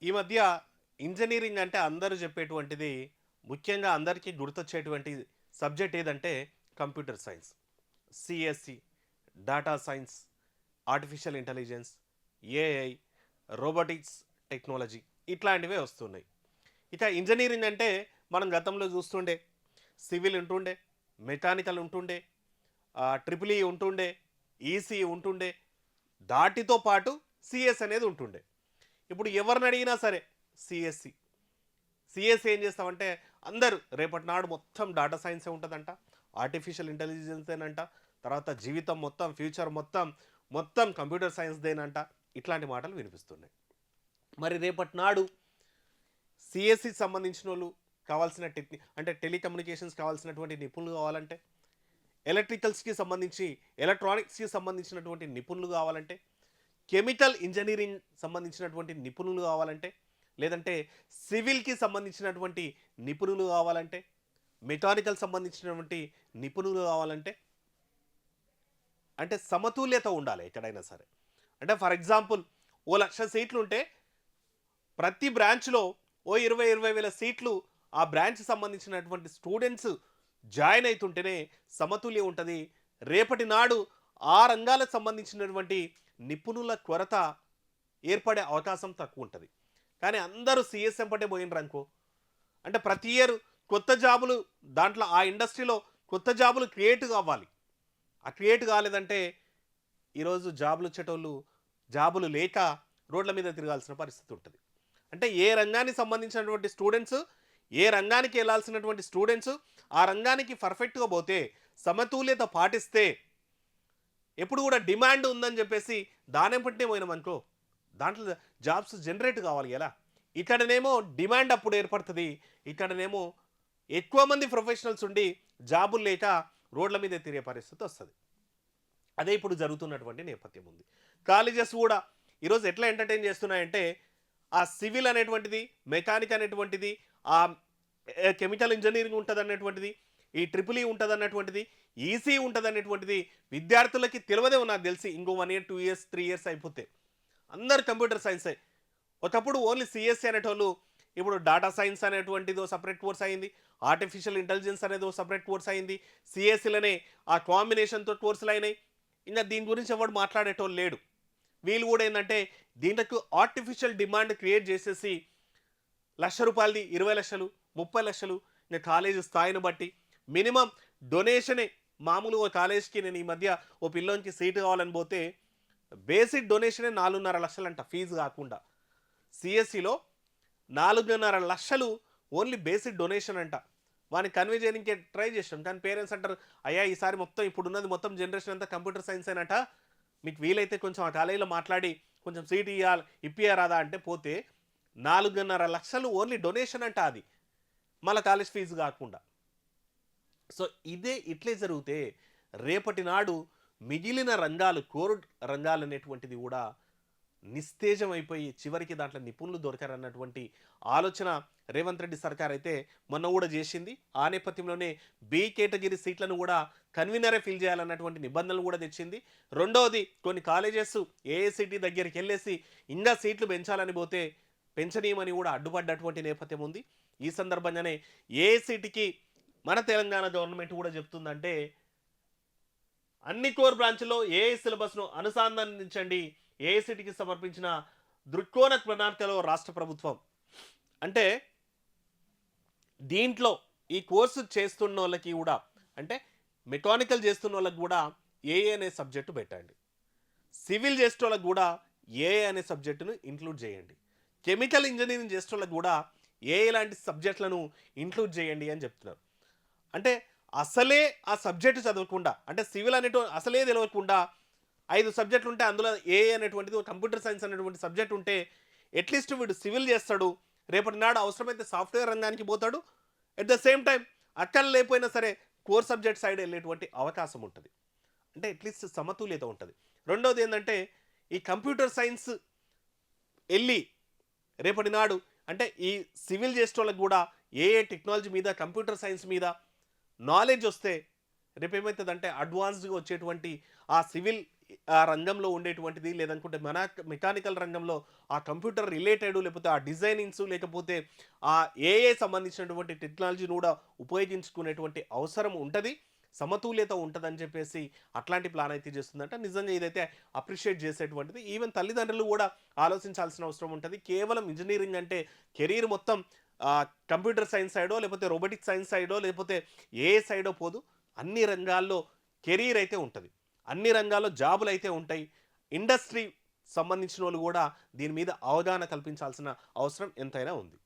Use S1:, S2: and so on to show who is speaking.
S1: ఈ మధ్య ఇంజినీరింగ్ అంటే అందరూ చెప్పేటువంటిది ముఖ్యంగా అందరికీ గుర్తొచ్చేటువంటి సబ్జెక్ట్ ఏదంటే computer science, CSC, data science, artificial intelligence, AI, robotics technology ఇట్లాంటివే వస్తున్నాయి. ఇక ఇంజనీరింగ్ అంటే మనం గతంలో చూస్తుండే సివిల్ ఉంటుండే, మెకానికల్ ఉంటుండే, ట్రిపుల్ ఈ ఉంటుండే, ఈసీ ఉంటుండే, దాటితో పాటు సిఎస్ అనేది ఉంటుండే. ఇప్పుడు ఎవరిని అడిగినా సరే సిఎస్సి సిఎస్సి ఏం చేస్తామంటే అందరూ రేపటి నాడు మొత్తం డాటా సైన్సే ఉంటుందంట, ఆర్టిఫిషియల్ ఇంటెలిజెన్సేనంట, తర్వాత జీవితం మొత్తం ఫ్యూచర్ మొత్తం మొత్తం కంప్యూటర్ సైన్స్దేనంట. ఇట్లాంటి మాటలు వినిపిస్తున్నాయి. మరి రేపటి నాడు సిఎస్సికి సంబంధించిన వాళ్ళు కావాల్సిన అంటే టెలికమ్యూనికేషన్స్ కావాల్సినటువంటి నిపుణులు కావాలంటే, ఎలక్ట్రికల్స్కి సంబంధించి ఎలక్ట్రానిక్స్కి సంబంధించినటువంటి నిపుణులు కావాలంటే, కెమికల్ ఇంజనీరింగ్ సంబంధించినటువంటి నిపుణులు కావాలంటే, లేదంటే సివిల్కి సంబంధించినటువంటి నిపుణులు కావాలంటే, మెకానికల్ సంబంధించినటువంటి నిపుణులు కావాలంటే, అంటే సమతుల్యత ఉండాలి ఎక్కడైనా సరే. అంటే ఫర్ ఎగ్జాంపుల్ 1,00,000 సీట్లు ఉంటే ప్రతి బ్రాంచ్లో ఓ 20,000 సీట్లు ఆ బ్రాంచ్ సంబంధించినటువంటి స్టూడెంట్స్ జాయిన్ అవుతుంటేనే సమతుల్యం ఉంటుంది. రేపటి నాడు ఆ రంగాలకు సంబంధించినటువంటి నిపుణుల కొరత ఏర్పడే అవకాశం తక్కువ ఉంటుంది. కానీ అందరూ సిఎస్ ఎంపటే పోయినరు అనుకో, అంటే ప్రతి ఇయర్ కొత్త జాబులు, దాంట్లో ఆ ఇండస్ట్రీలో కొత్త జాబులు క్రియేట్ కావాలి. ఆ క్రియేట్ కాలేదంటే ఈరోజు జాబులు వచ్చేటోళ్ళు జాబులు లేక రోడ్ల మీద తిరగాల్సిన పరిస్థితి ఉంటుంది. అంటే ఏ రంగానికి సంబంధించినటువంటి స్టూడెంట్స్, ఏ రంగానికి వెళ్ళాల్సినటువంటి స్టూడెంట్స్ ఆ రంగానికి పర్ఫెక్ట్గా పోతే, సమతుల్యత పాటిస్తే, ఎప్పుడు కూడా డిమాండ్ ఉందని చెప్పేసి దానెంపటినే పోయినామనుకో దాంట్లో జాబ్స్ జనరేట్ కావాలి ఎలా. ఇక్కడనేమో డిమాండ్ అప్పుడు ఏర్పడుతుంది, ఇక్కడనేమో ఎక్కువ మంది ప్రొఫెషనల్స్ ఉండి జాబులు లేక రోడ్ల మీద తిరిగే పరిస్థితి వస్తుంది. అదే ఇప్పుడు జరుగుతున్నటువంటి నేపథ్యం ఉంది. కాలేజెస్ కూడా ఈరోజు ఎట్లా ఎంటర్టైన్ చేస్తున్నాయంటే ఆ సివిల్ అనేటువంటిది, మెకానిక్ అనేటువంటిది, ఆ కెమికల్ ఇంజనీరింగ్ ఉంటుంది అనేటువంటిది, ఈ ట్రిపుల్ ఈ ఉంటుంది అన్నటువంటిది, ఈసీ ఉంటుంది అనేటువంటిది విద్యార్థులకి తెలియదే. నాకు తెలిసి ఇంకో 1 ఇయర్ 2 ఇయర్స్ 3 ఇయర్స్ అయిపోతే అందరు కంప్యూటర్ సైన్సే. ఒకప్పుడు ఓన్లీ సిఎస్సి అనేటోళ్ళు, ఇప్పుడు డాటా సైన్స్ అనేటువంటిది ఓ సపరేట్ కోర్స్ అయింది, ఆర్టిఫిషియల్ ఇంటెలిజెన్స్ అనేది ఓ సపరేట్ కోర్స్ అయింది, సిఎస్సిలోనే ఆ కాంబినేషన్తో కోర్సులు అయినాయి. ఇంకా దీని గురించి ఎవడు మాట్లాడేటోళ్ళు లేడు. వీళ్ళు కూడా ఏంటంటే దీంట్లో ఆర్టిఫిషియల్ డిమాండ్ క్రియేట్ చేసేసి రూపాయలది 20 లక్షలు, 30 లక్షలు, ఇంకా కాలేజ్ స్థాయిని బట్టి మినిమం డొనేషనే. మామూలు ఓ కాలేజ్కి నేను ఈ మధ్య ఓ పిల్లోనికి సీటు కావాలని పోతే బేసిక్ డొనేషనే 4.5 లక్షలు అంట, ఫీజు కాకుండా. సిఎస్సిలో 4.5 లక్షలు ఓన్లీ బేసిక్ డొనేషన్ అంట. వాడిని కన్వే చేయడానికి ట్రై చేసాం, కానీ పేరెంట్స్ అంటారు అయ్యా ఈసారి మొత్తం ఇప్పుడున్నది మొత్తం జనరేషన్ అంతా కంప్యూటర్ సైన్స్ అయినట, మీకు వీలైతే కొంచెం ఆ కాలేజీలో మాట్లాడి కొంచెం సీట్ ఇప్పియారాదా అంటే పోతే 4.5 లక్షలు ఓన్లీ డొనేషన్ అంట, అది మళ్ళీ కాలేజ్ ఫీజు కాకుండా. సో ఇదే ఇట్లే జరిగితే రేపటి నాడు మిగిలిన రంగాలు, కోర్ రంగాలు అనేటువంటిది కూడా నిస్తేజం అయిపోయి చివరికి దాంట్లో నిపుణులు దొరకారన్నటువంటి ఆలోచన రేవంత్ రెడ్డి సర్కార్ అయితే మొన్న కూడా చేసింది. ఆ నేపథ్యంలోనే బి కేటగిరీ సీట్లను కూడా కన్వీనరే ఫిల్ చేయాలన్నటువంటి నిబంధనలు కూడా తెచ్చింది. రెండవది, కొన్ని కాలేజెస్ ఏఐసిటి దగ్గరికి వెళ్ళేసి ఇంకా సీట్లు పెంచాలని పోతే పెంచనీయమని కూడా అడ్డుపడ్డటువంటి నేపథ్యం ఉంది. ఈ సందర్భంగానే ఏఐసిటికి మన తెలంగాణ గవర్నమెంట్ కూడా చెప్తుందంటే అన్ని కోర్ బ్రాంచ్లో ఏఐ సిలబస్ను అనుసంధానించండి, ఏఐసిటికి సమర్పించిన దృక్కోణ ప్రణాళికలో రాష్ట్ర ప్రభుత్వం. అంటే దీంట్లో ఈ కోర్సు చేస్తున్న వాళ్ళకి కూడా, అంటే మెకానికల్ చేస్తున్న వాళ్ళకి కూడా ఏఐ అనే సబ్జెక్టు పెట్టండి, సివిల్ చేసే వాళ్ళకి కూడా ఏఐ అనే సబ్జెక్టును ఇంక్లూడ్ చేయండి, కెమికల్ ఇంజనీరింగ్ చేసే వాళ్ళకి కూడా ఏఐ లాంటి సబ్జెక్టులను ఇంక్లూడ్ చేయండి అని చెప్తున్నారు. అంటే అసలే ఆ సబ్జెక్టు చదవకుండా, అంటే సివిల్ అనేటువంటి అసలే తెలియకుండా 5 సబ్జెక్టులు ఉంటే అందులో ఏఐ అనేటువంటిది, కంప్యూటర్ సైన్స్ అనేటువంటి సబ్జెక్ట్ ఉంటే అట్లీస్ట్ వీడు సివిల్ చేస్తాడు, రేపటి నాడు అవసరమైతే సాఫ్ట్వేర్ రంగానికి పోతాడు, ఎట్ ద సేమ్ టైం అక్కడ లేకపోయినా సరే కోర్ సబ్జెక్ట్ సైడ్ వెళ్ళేటువంటి అవకాశం ఉంటుంది. అంటే అట్లీస్ట్ సమతుల్యత ఉంటుంది. రెండవది ఏంటంటే ఈ కంప్యూటర్ సైన్స్ వెళ్ళి రేపటి నాడు అంటే ఈ సివిల్ చేసే వాళ్ళకి కూడా ఏఏ టెక్నాలజీ మీద, కంప్యూటర్ సైన్స్ మీద నాలెడ్జ్ వస్తే రేపు ఏమవుతుందంటే అడ్వాన్స్డ్గా వచ్చేటువంటి ఆ సివిల్ ఆ రంగంలో ఉండేటువంటిది లేదనుకుంటే మెకానికల్ రంగంలో ఆ కంప్యూటర్ రిలేటెడ్ లేకపోతే ఆ డిజైనింగ్స్ లేకపోతే ఆ ఏఐ సంబంధించినటువంటి టెక్నాలజీని కూడా ఉపయోగించుకునేటువంటి అవసరం ఉంటది. సమతుల్యత ఉంటదని చెప్పేసి అట్లాంటి ప్లాన్ అయితే చేస్తుందంట. నిజంగా ఇదైతే అప్రిషియేట్ చేసేటువంటిది. ఈవెన్ తల్లిదండ్రులు కూడా ఆలోచించాల్సిన అవసరం ఉంటది. కేవలం ఇంజినీరింగ్ అంటే కెరీర్ మొత్తం కంప్యూటర్ సైన్స్ సైడో లేకపోతే రోబోటిక్ సైన్స్ సైడో లేకపోతే ఏఐ సైడో పోదు. అన్ని రంగాల్లో కెరీర్ అయితే ఉంటది. అన్ని రంగాల్లో జాబులైతే ఉంటాయి. ఇండస్ట్రీ సంబంధించినోళ్ళు గూడా దీని మీద అవగాహన కల్పించాల్సిన అవసరం ఎంతైనా ఉంది.